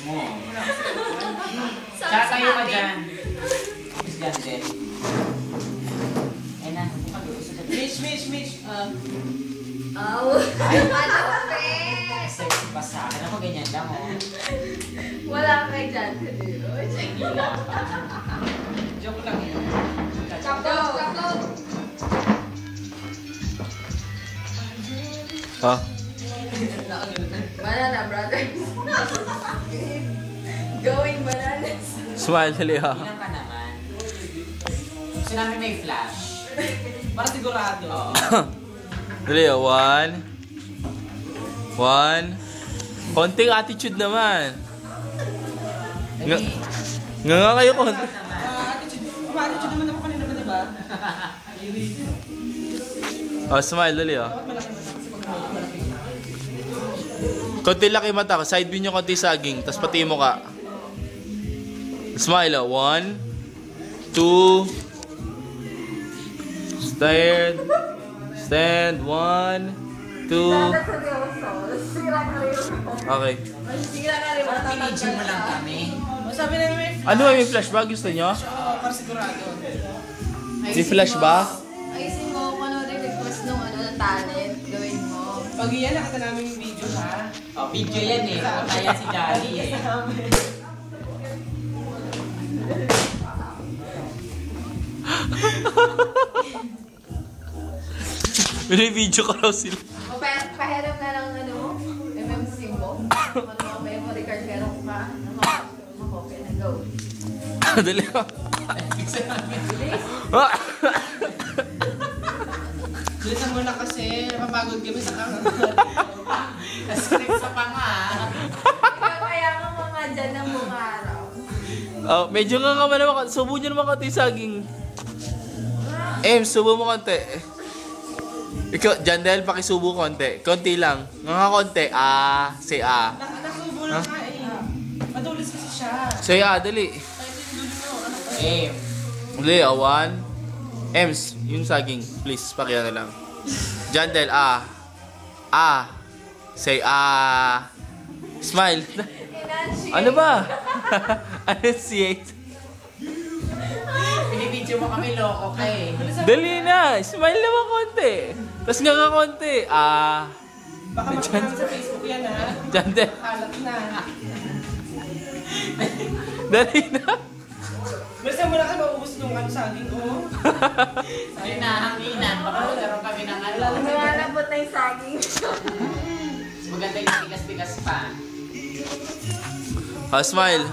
mo. Tsaka kayo ka dyan. Miss Gante. Ayun na. Mitch. Oh. Ay. Ano, Pes? Sexy pa sa akin. Ako ganyan lang, oh. Wala kay dyan. Joke lang yun. Chapot. Ha? Banana, brothers. Going bananas. Smile, dali ha. Ilan ka naman? Gusto namin may flash. Para sigurado. Oo. Dali ha, one. Konting attitude naman. Nga kayo konti. Attitude naman ako kanina ba, diba? Oh, smile, dali ha. Konti laki mata ko. Side view nyo konti saging. Tapos pati mo ka. Smile, 1, 2. Stand. 1, 2. Okay. Pinigil mo lang kami. Sabi na may Ano ba may flash ba? Gusto nyo? para sigurado. May flash ba? Ayusin mo kung ano rin request nung ng talent. Gawin mo. Pag iyan, nakita namin yung video, ha? Oh, video yan eh. Kaya si Jolly eh. May video ka raw sila. O pahiram na lang MMC mo. Ano memory card meron ka. Okay na, go. Dali ha. Bilisan mo na kasi, napapagod kami sa camera. Script sa panga. Kaya ka mga dyan ng buong araw. Oh, medyo nga naman. Subo nyo naman konti saging. Subo mo konti. Ikaw, Jandel, pakisubo konti. Konti lang. Nga konti. Say Nasubo lang ka eh. Madulis kasi siya. Say dali. Eh. Dali, 1. Yung saging. Please, pakiya na lang. Jandel, Say Smile. Ano ba? Enunciate. Pinibidyo mo kami loko ka eh. Dali na. Smile naman konti. Tapos nga konti. Baka makakami sa Facebook yan, ha? Jandel. Kalat na. Dali na. Bilisan mo na kasi maubos nung saging, oh. Sabi na, hanginan. Baka magkaroon kami ng ano. Lumalabot na yung saging. Maganda yung tigas-tigas pa. Smile.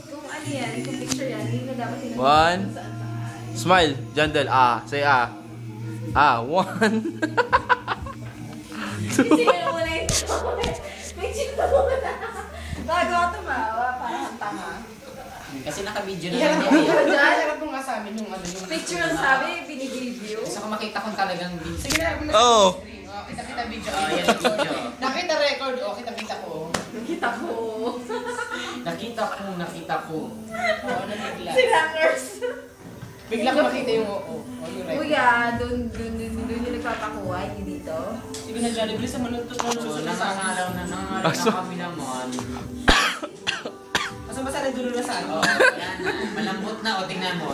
Kung ano yan, kung picture yan, hindi na dapat 1. Smile. Jandel. Say 1. Picture mo muna ito. Picture mo muna. Bago ako tumawa, parang tama. Kasi naka-video na Iharap lang yan. mo. Iharap mo nga sa amin yung ano yung... Picture ang sabi, binibideo. Gusto ko makita kung talagang video. Sige na, harap mo na Oh. sa screen. Oh, kita video. Oh, yan ang video. Nakita record, oh, kita ko. Nakita ko. Nakita ko. Oh, ano bigla? Si Langers. Bigla ko makita yung yung record. Kuya, dun yung nagpapakuha, hindi dito. Sige na, Johnny, bilisan mo nung So, susunod sa akin. nangangalaw na kami naman. Asa ba sana dulo na sa ano? Oh, yan na. Malambot na. O, tingnan mo.